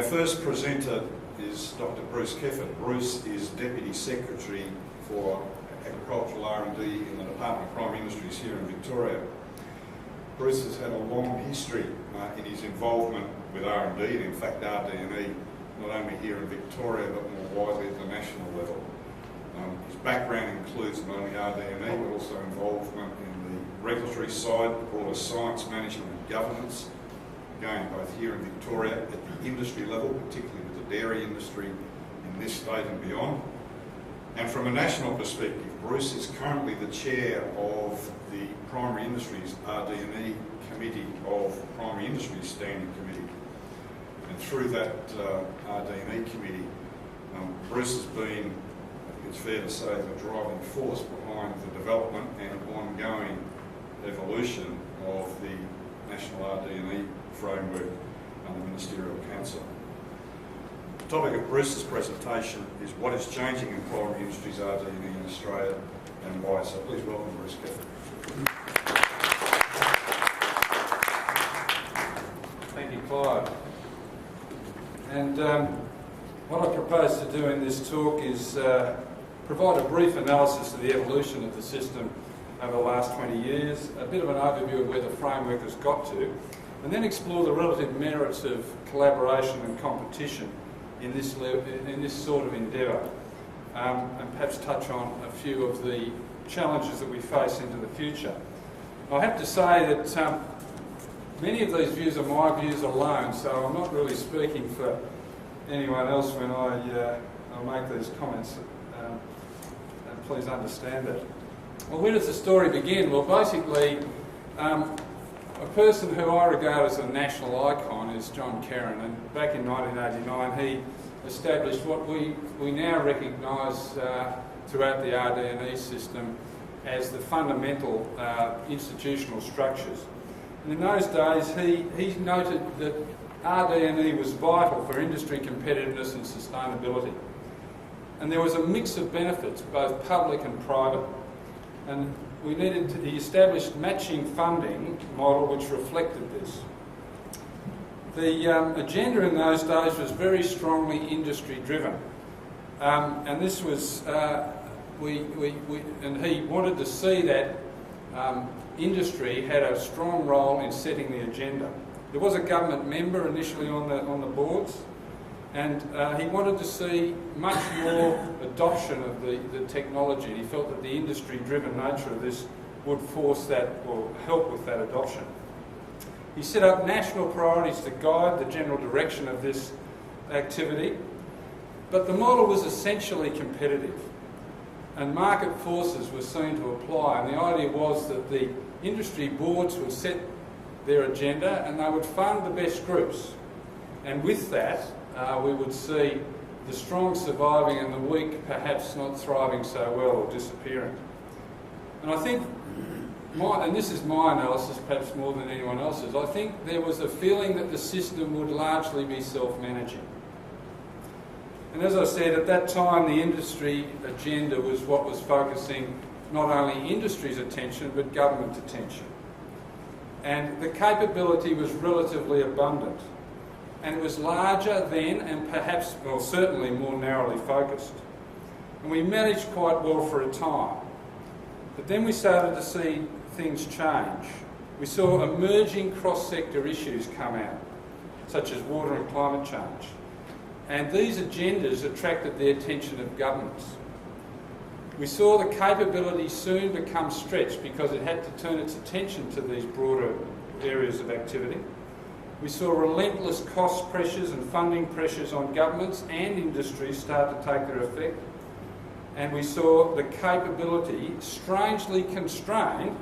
Our first presenter is Dr. Bruce Kefford. Bruce is Deputy Secretary for Agricultural R&D in the Department of Primary Industries here in Victoria. Bruce has had a long history in his involvement with R&D, and in fact RD&E, not only here in Victoria but more widely at the national level. His background includes not only RD&E but also involvement in the regulatory side, broader science management and governance, again both here in Victoria at the industry level, particularly with the dairy industry in this state and beyond. And from a national perspective, Bruce is currently the chair of the Primary Industries RD&E Committee of Primary Industries Standing Committee. And through that RD&E Committee, Bruce has been, I think it's fair to say, the driving force behind the development and ongoing evolution of the National RD&E Framework and the Ministerial Council. The topic of Bruce's presentation is what is changing in primary industries RD&E in Australia and why. So please welcome Bruce Kefford. Thank you, Clive. And what I propose to do in this talk is provide a brief analysis of the evolution of the system over the last 20 years, a bit of an overview of where the framework has got to, and then explore the relative merits of collaboration and competition in this sort of endeavour, and perhaps touch on a few of the challenges that we face into the future. I have to say that many of these views are my views alone, so I'm not really speaking for anyone else when I make these comments, and please understand that. Well, where does the story begin? Well, basically, a person who I regard as a national icon is John Kerrin, and back in 1989 he established what we now recognise throughout the RD&E system as the fundamental institutional structures. And in those days he noted that RD&E was vital for industry competitiveness and sustainability. And there was a mix of benefits, both public and private. And he established matching funding model which reflected this. The agenda in those days was very strongly industry driven, and this was and he wanted to see that industry had a strong role in setting the agenda. There was a government member initially on the boards, and he wanted to see much more adoption of the technology. He felt that the industry-driven nature of this would force that or help with that adoption. He set up national priorities to guide the general direction of this activity, but the model was essentially competitive, and market forces were seen to apply, and the idea was that the industry boards would set their agenda and they would fund the best groups, and with that we would see the strong surviving and the weak perhaps not thriving so well or disappearing. And I think, and this is my analysis perhaps more than anyone else's, I think there was a feeling that the system would largely be self-managing. And as I said, at that time the industry agenda was what was focusing not only industry's attention but government attention. And the capability was relatively abundant. And it was larger then and perhaps, well, certainly more narrowly focused. And we managed quite well for a time. But then we started to see things change. We saw emerging cross-sector issues come out, such as water and climate change. And these agendas attracted the attention of governments. We saw the capability soon become stretched because it had to turn its attention to these broader areas of activity. We saw relentless cost pressures and funding pressures on governments and industries start to take their effect. And we saw the capability strangely constrained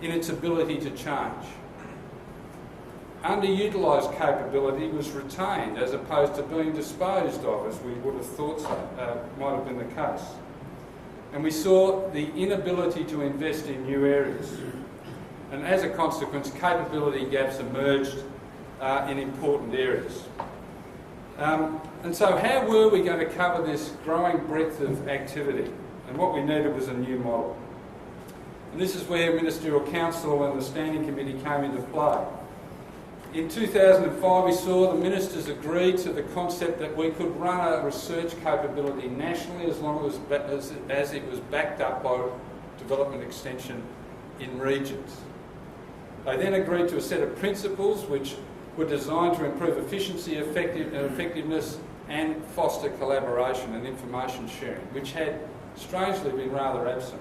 in its ability to change. Underutilised capability was retained as opposed to being disposed of, as we would have thought might have been the case. And we saw the inability to invest in new areas. And as a consequence, capability gaps emerged in important areas. And so how were we going to cover this growing breadth of activity? And what we needed was a new model. And this is where Ministerial Council and the Standing Committee came into play. In 2005 we saw the ministers agree to the concept that we could run a research capability nationally as long as it was backed up by development extension in regions. They then agreed to a set of principles which were designed to improve efficiency, effectiveness and foster collaboration and information sharing, which had strangely been rather absent.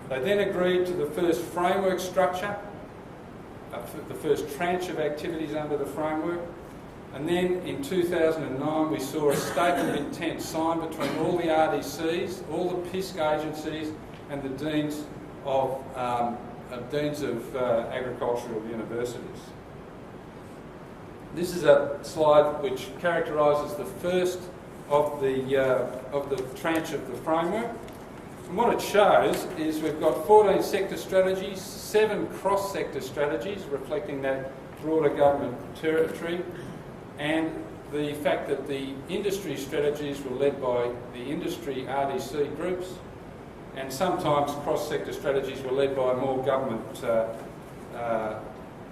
They then agreed to the first framework structure, the first tranche of activities under the framework, and then in 2009 we saw a statement of intent signed between all the RDCs, all the PISC agencies and the deans of agricultural universities. This is a slide which characterises the first of the tranche of the framework. And what it shows is we've got 14 sector strategies, 7 cross-sector strategies reflecting that broader government territory, and the fact that the industry strategies were led by the industry RDC groups, and sometimes cross-sector strategies were led by more government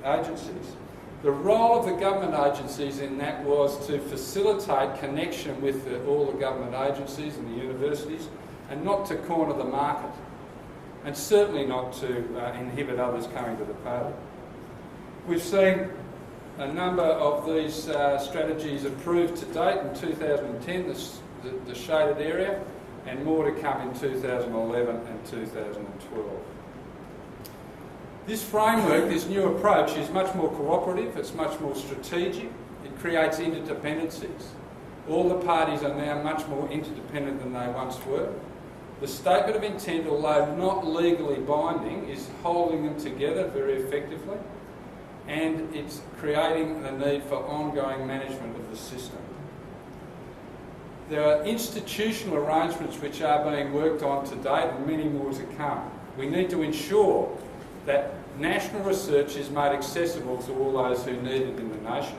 agencies. The role of the government agencies in that was to facilitate connection with all the government agencies and the universities, and not to corner the market, and certainly not to inhibit others coming to the party. We've seen a number of these strategies approved to date in 2010, the shaded area, and more to come in 2011 and 2012. This framework, this new approach, is much more cooperative, it's much more strategic, it creates interdependencies. All the parties are now much more interdependent than they once were. The statement of intent, although not legally binding, is holding them together very effectively, and it's creating the need for ongoing management of the system. There are institutional arrangements which are being worked on to date and many more to come. We need to ensure that national research is made accessible to all those who need it in the nation.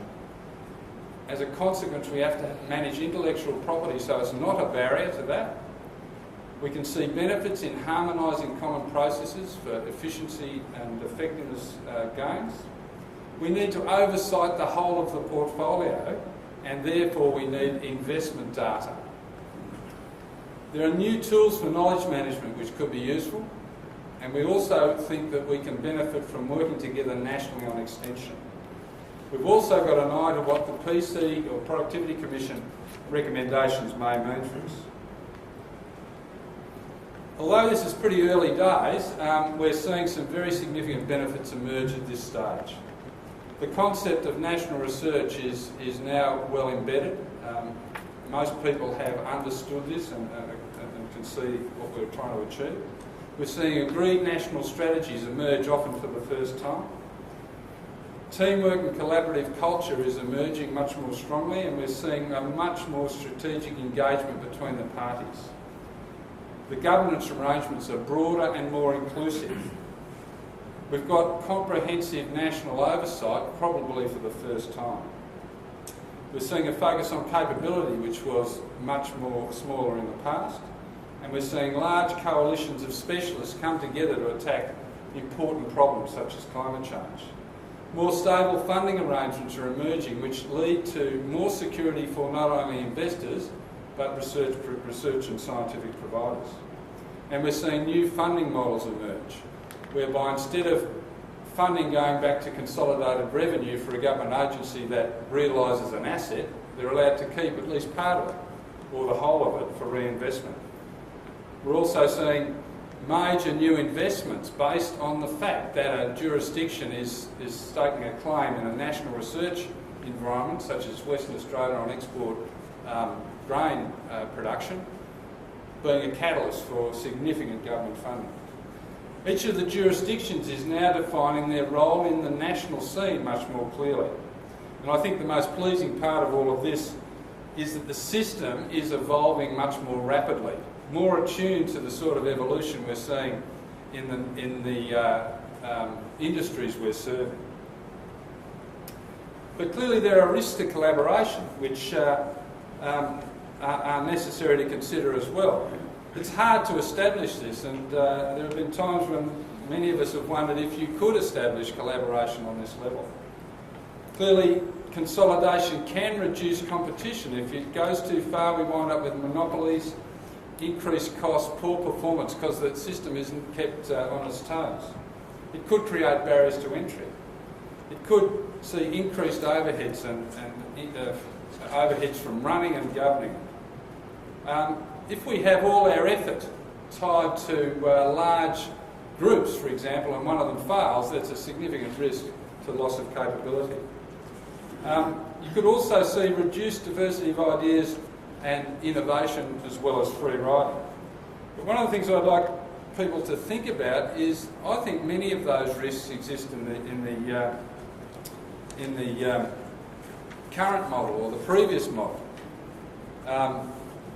As a consequence, we have to manage intellectual property so it's not a barrier to that. We can see benefits in harmonising common processes for efficiency and effectiveness gains. We need to oversight the whole of the portfolio, and therefore we need investment data. There are new tools for knowledge management which could be useful, and we also think that we can benefit from working together nationally on extension. We've also got an eye to what the PC or Productivity Commission recommendations may mean for us. Although this is pretty early days, we're seeing some very significant benefits emerge at this stage. The concept of national research is now well embedded. Most people have understood this and can see what we're trying to achieve. We're seeing agreed national strategies emerge often for the first time. Teamwork and collaborative culture is emerging much more strongly, and we're seeing a much more strategic engagement between the parties. The governance arrangements are broader and more inclusive. We've got comprehensive national oversight, probably for the first time. We're seeing a focus on capability, which was much more smaller in the past. And we're seeing large coalitions of specialists come together to attack important problems such as climate change. More stable funding arrangements are emerging, which lead to more security for not only investors, but research and scientific providers. And we're seeing new funding models emerge, whereby instead of funding going back to consolidated revenue for a government agency that realises an asset, they're allowed to keep at least part of it, or the whole of it, for reinvestment. We're also seeing major new investments based on the fact that a jurisdiction is staking a claim in a national research environment, such as Western Australia on export grain production, being a catalyst for significant government funding. Each of the jurisdictions is now defining their role in the national scene much more clearly. And I think the most pleasing part of all of this is that the system is evolving much more rapidly, more attuned to the sort of evolution we're seeing in the industries we're serving. But clearly there are risks to collaboration which are necessary to consider as well. It's hard to establish this, and there have been times when many of us have wondered if you could establish collaboration on this level. Clearly, consolidation can reduce competition. If it goes too far, we wind up with monopolies, increased costs, poor performance because the system isn't kept on its toes. It could create barriers to entry. It could see increased overheads and overheads from running and governing. If we have all our effort tied to large groups, for example, and one of them fails, that's a significant risk to loss of capability. You could also see reduced diversity of ideas and innovation as well as free riding. But one of the things I'd like people to think about is I think many of those risks exist in the current model or the previous model.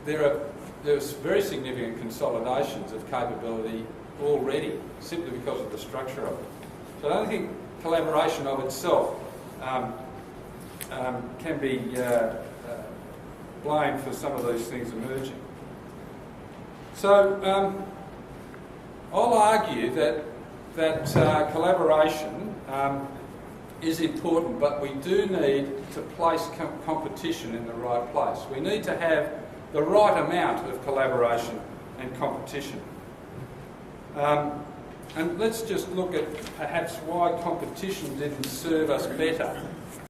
There's very significant consolidations of capability already, simply because of the structure of it. So I don't think collaboration of itself can be blamed for some of these things emerging. So I'll argue that collaboration is important, but we do need to place competition in the right place. We need to have the right amount of collaboration and competition. And let's just look at perhaps why competition didn't serve us better